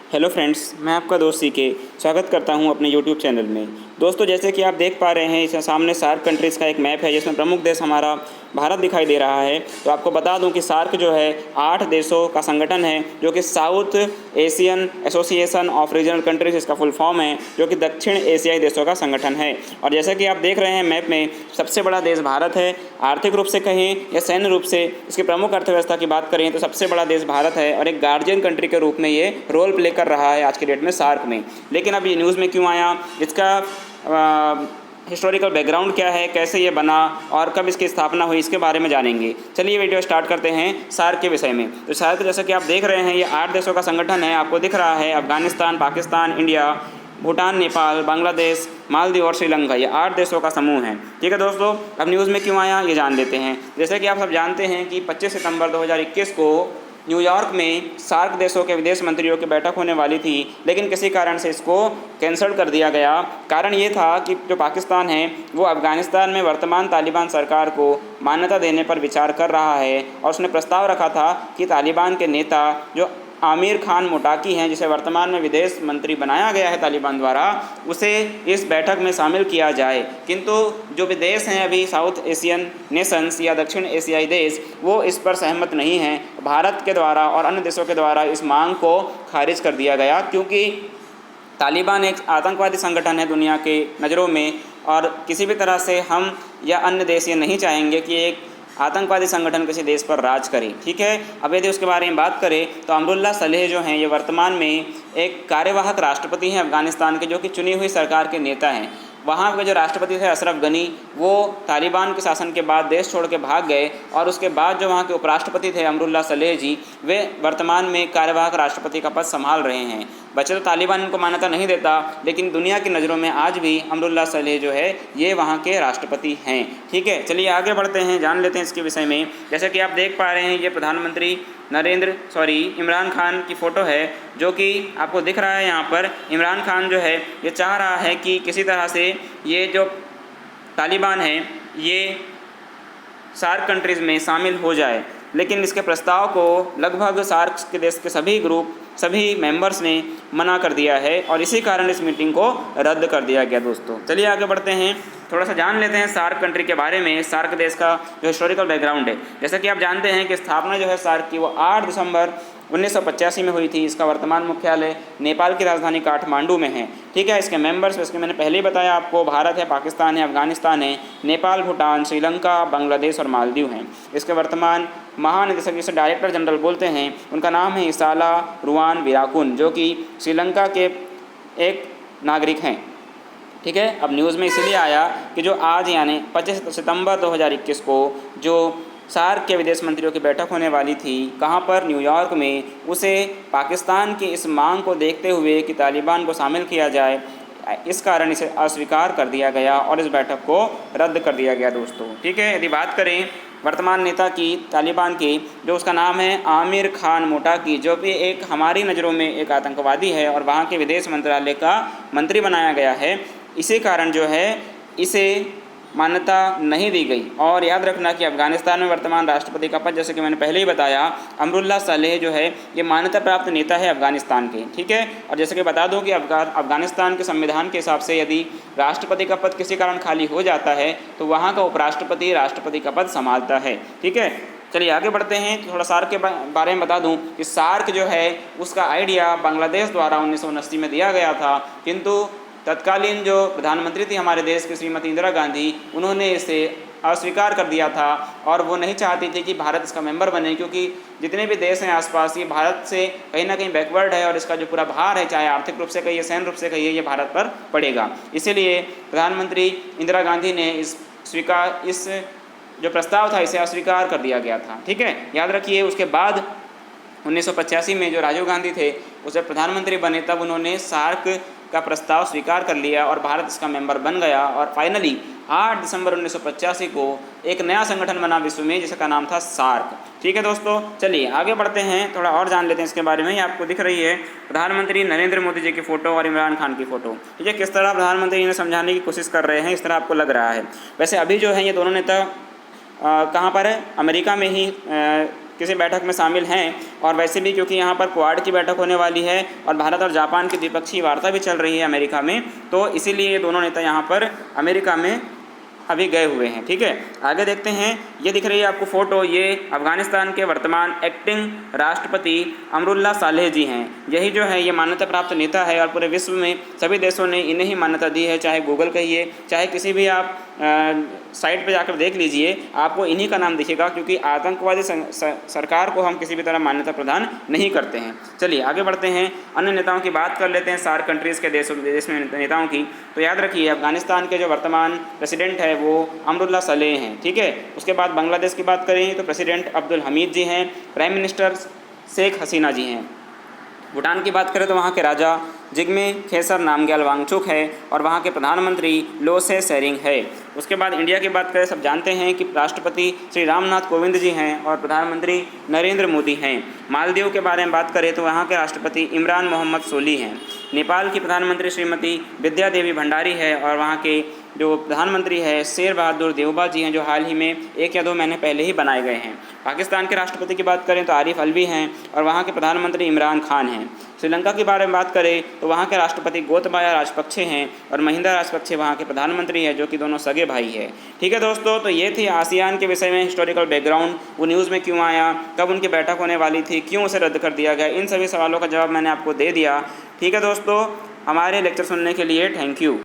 Hello friends, मैं आपका दोस्त सीके स्वागत करता हूं अपने यूट्यूब चैनल में। दोस्तों, जैसे कि आप देख पा रहे हैं, इस सामने सार्क कंट्रीज़ का एक मैप है जिसमें प्रमुख देश हमारा भारत दिखाई दे रहा है। तो आपको बता दूं कि सार्क जो है 8 देशों का संगठन है, जो कि south Asian association of regional countries इसका फुल फॉर्म है, जो कि दक्षिण एशियाई देशों का संगठन है। और जैसा कि आप देख रहे हैं मैप में, सबसे बड़ा देश भारत है। आर्थिक रूप से कहें या सैन्य रूप से इसकी प्रमुख अर्थव्यवस्था की बात करें तो सबसे बड़ा देश भारत है और एक गार्जियन कंट्री के रूप में ये रोल प्ले कर रहा है आज की डेट में सार्क में। लेकिन अब ये न्यूज़ में क्यों आया, इसका हिस्टोरिकल बैकग्राउंड क्या है, कैसे ये बना और कब इसकी स्थापना हुई, इसके बारे में जानेंगे। चलिए वीडियो स्टार्ट करते हैं सार्क के विषय में। तो सार्क जैसा कि आप देख रहे हैं, ये 8 देशों का संगठन है। आपको दिख रहा है अफगानिस्तान, पाकिस्तान, इंडिया, भूटान, नेपाल, बांग्लादेश, मालदीव और श्रीलंका, ये 8 देशों का समूह है। ठीक है दोस्तों, अब न्यूज़ में क्यों आया ये जान लेते हैं। जैसे कि आप सब जानते हैं कि 25 सितंबर 2021 को न्यूयॉर्क में सार्क देशों के विदेश मंत्रियों की बैठक होने वाली थी, लेकिन किसी कारण से इसको कैंसिल कर दिया गया। कारण ये था कि जो पाकिस्तान है वो अफगानिस्तान में वर्तमान तालिबान सरकार को मान्यता देने पर विचार कर रहा है और उसने प्रस्ताव रखा था कि तालिबान के नेता जो आमिर खान मुटाकी हैं, जिसे वर्तमान में विदेश मंत्री बनाया गया है तालिबान द्वारा, उसे इस बैठक में शामिल किया जाए। किंतु जो विदेश हैं अभी साउथ एशियन नेशंस या दक्षिण एशियाई देश, वो इस पर सहमत नहीं हैं। भारत के द्वारा और अन्य देशों के द्वारा इस मांग को खारिज कर दिया गया, क्योंकि तालिबान एक आतंकवादी संगठन है दुनिया के नज़रों में, और किसी भी तरह से हम या अन्य देश ये नहीं चाहेंगे कि एक आतंकवादी संगठन किसी देश पर राज करे। ठीक है, अब यदि उसके बारे में बात करें तो अमरुल्लाह सलेह जो हैं, ये वर्तमान में एक कार्यवाहक राष्ट्रपति हैं अफगानिस्तान के, जो कि चुनी हुई सरकार के नेता हैं। वहाँ के जो राष्ट्रपति थे अशरफ गनी, वो तालिबान के शासन के बाद देश छोड़ के भाग गए, और उसके बाद जो वहाँ के उपराष्ट्रपति थे अमरुल्लाह सलेह जी, वे वर्तमान में कार्यवाहक राष्ट्रपति का पद संभाल रहे हैं। वैसे तो तालिबान इनको मान्यता नहीं देता, लेकिन दुनिया की नज़रों में आज भी अमरुल्लाह सलेह जो है ये वहाँ के राष्ट्रपति हैं। ठीक है, चलिए आगे बढ़ते हैं, जान लेते हैं इसके विषय में। जैसे कि आप देख पा रहे हैं, ये प्रधानमंत्री इमरान खान की फ़ोटो है, जो कि आपको दिख रहा है यहाँ पर। इमरान खान जो है ये चाह रहा है कि किसी तरह से ये जो तालिबान है ये सार्क कंट्रीज़ में शामिल हो जाए, लेकिन इसके प्रस्ताव को लगभग सार्क के देश के सभी ग्रुप, सभी मेंबर्स ने मना कर दिया है, और इसी कारण इस मीटिंग को रद्द कर दिया गया। दोस्तों चलिए आगे बढ़ते हैं, थोड़ा सा जान लेते हैं सार्क कंट्री के बारे में, सार्क देश का जो हिस्टोरिकल बैकग्राउंड है। जैसा कि आप जानते हैं कि स्थापना जो है सार्क की वो 8 दिसंबर 1985 में हुई थी। इसका वर्तमान मुख्यालय नेपाल की राजधानी काठमांडू में है। ठीक है, इसके मेंबर्स, इसके मैंने पहले ही बताया आपको, भारत है, पाकिस्तान है, अफगानिस्तान है, नेपाल, भूटान, श्रीलंका, बांग्लादेश और मालदीव हैं। इसके वर्तमान महानिदेशक, जिसे डायरेक्टर जनरल बोलते हैं, उनका नाम है इसाला रुआन विराकुन, जो कि श्रीलंका के एक नागरिक हैं। ठीक है, अब न्यूज़ में इसलिए आया कि जो आज यानी 25 सितंबर 2021 को जो सार्क के विदेश मंत्रियों की बैठक होने वाली थी, कहाँ पर, न्यूयॉर्क में, उसे पाकिस्तान की इस मांग को देखते हुए कि तालिबान को शामिल किया जाए, इस कारण इसे अस्वीकार कर दिया गया और इस बैठक को रद्द कर दिया गया। दोस्तों ठीक है, यदि बात करें वर्तमान नेता की तालिबान की, जो उसका नाम है आमिर खान मुटाकी, जो भी एक हमारी नज़रों में एक आतंकवादी है और वहाँ के विदेश मंत्रालय का मंत्री बनाया गया है, इसी कारण जो है इसे मान्यता नहीं दी गई। और याद रखना कि अफगानिस्तान में वर्तमान राष्ट्रपति का पद, जैसे कि मैंने पहले ही बताया, अमरुल्लाह सलेह जो है ये मान्यता प्राप्त नेता है अफगानिस्तान के। ठीक है, और जैसे कि बता दूं कि अफगानिस्तान के संविधान के हिसाब से यदि राष्ट्रपति का पद किसी कारण खाली हो जाता है तो वहाँ का उपराष्ट्रपति राष्ट्रपति का पद संभालता है। ठीक है, चलिए आगे बढ़ते हैं। थोड़ा सार्क के बारे में बता दूं कि सार्क जो है उसका आइडिया बांग्लादेश द्वारा 1979 में दिया गया था, किंतु तत्कालीन जो प्रधानमंत्री थी हमारे देश की श्रीमती इंदिरा गांधी, उन्होंने इसे अस्वीकार कर दिया था और वो नहीं चाहती थी कि भारत इसका मेंबर बने, क्योंकि जितने भी देश हैं आसपास, ये भारत से कहीं ना कहीं बैकवर्ड है और इसका जो पूरा भार है, चाहे आर्थिक रूप से कहिए, सैन्य रूप से कहिए, ये भारत पर पड़ेगा। इसीलिए प्रधानमंत्री इंदिरा गांधी ने इस जो प्रस्ताव था इसे अस्वीकार कर दिया गया था। ठीक है, याद रखिए। उसके बाद 1985 में जो राजीव गांधी थे उसे प्रधानमंत्री बने, तब उन्होंने सार्क का प्रस्ताव स्वीकार कर लिया और भारत इसका मेंबर बन गया, और फाइनली 8 दिसंबर 1985 को एक नया संगठन बना विश्व में, जिसका नाम था सार्क। ठीक है दोस्तों, चलिए आगे बढ़ते हैं, थोड़ा और जान लेते हैं इसके बारे में। ये आपको दिख रही है प्रधानमंत्री नरेंद्र मोदी जी की फ़ोटो और इमरान खान की फ़ोटो। ठीक है, किस तरह प्रधानमंत्री इन्हें समझाने की कोशिश कर रहे हैं, इस तरह आपको लग रहा है। वैसे अभी जो है ये दोनों नेता कहाँ पर है, अमेरिका में ही किसी बैठक में शामिल हैं। और वैसे भी क्योंकि यहाँ पर क्वाड की बैठक होने वाली है और भारत और जापान की द्विपक्षीय वार्ता भी चल रही है अमेरिका में, तो इसीलिए ये दोनों नेता यहाँ पर अमेरिका में अभी गए हुए हैं। ठीक है, आगे देखते हैं। ये दिख रही है आपको फ़ोटो, ये अफ़गानिस्तान के वर्तमान एक्टिंग राष्ट्रपति अमरुल्लाह सालेह जी हैं। यही जो है ये मान्यता प्राप्त नेता है और पूरे विश्व में सभी देशों ने इन्हें ही मान्यता दी है। चाहे गूगल कहिए, चाहे किसी भी आप साइट पे जाकर देख लीजिए, आपको इन्हीं का नाम दिखेगा, क्योंकि आतंकवादी सरकार को हम किसी भी तरह मान्यता प्रदान नहीं करते हैं। चलिए आगे बढ़ते हैं, अन्य नेताओं की बात कर लेते हैं, सार्क कंट्रीज़ के देश में नेताओं की। तो याद रखिए अफ़गानिस्तान के जो वर्तमान प्रेसिडेंट है वो अमरुल्लाह सालेह हैं। ठीक है, उसके बाद बांग्लादेश की बात करें तो प्रेसिडेंट अब्दुल हमीद जी हैं, प्राइम मिनिस्टर शेख हसीना जी हैं। भूटान की बात करें तो वहाँ के राजा जिग्मे खेसर नामग्याल वांगचुक है और वहाँ के प्रधानमंत्री लोसे सेरिंग है। उसके बाद इंडिया की बात करें, सब जानते हैं कि राष्ट्रपति श्री रामनाथ कोविंद जी हैं और प्रधानमंत्री नरेंद्र मोदी हैं। मालदीव के बारे में बात करें तो वहाँ के राष्ट्रपति इमरान मोहम्मद सोली हैं। नेपाल की प्रधानमंत्री श्रीमती विद्या देवी भंडारी है और वहाँ के जो प्रधानमंत्री है शेर बहादुर देवबा जी हैं, जो हाल ही में 1 या 2 महीने पहले ही बनाए गए हैं। पाकिस्तान के राष्ट्रपति की बात करें तो आरिफ अलवी हैं और वहाँ के प्रधानमंत्री इमरान खान हैं। श्रीलंका के बारे में बात करें तो वहाँ के राष्ट्रपति गोतबाया राजपक्षे हैं और महिंदा राजपक्षे वहाँ के प्रधानमंत्री हैं, जो कि दोनों सगे भाई हैं। ठीक है दोस्तों, तो ये थी आसियान के विषय में हिस्टोरिकल बैकग्राउंड, वो न्यूज़ में क्यों आया, कब उनकी बैठक होने वाली थी, क्यों उसे रद्द कर दिया गया, इन सभी सवालों का जवाब मैंने आपको दे दिया। ठीक है दोस्तों, हमारे लेक्चर सुनने के लिए थैंक यू।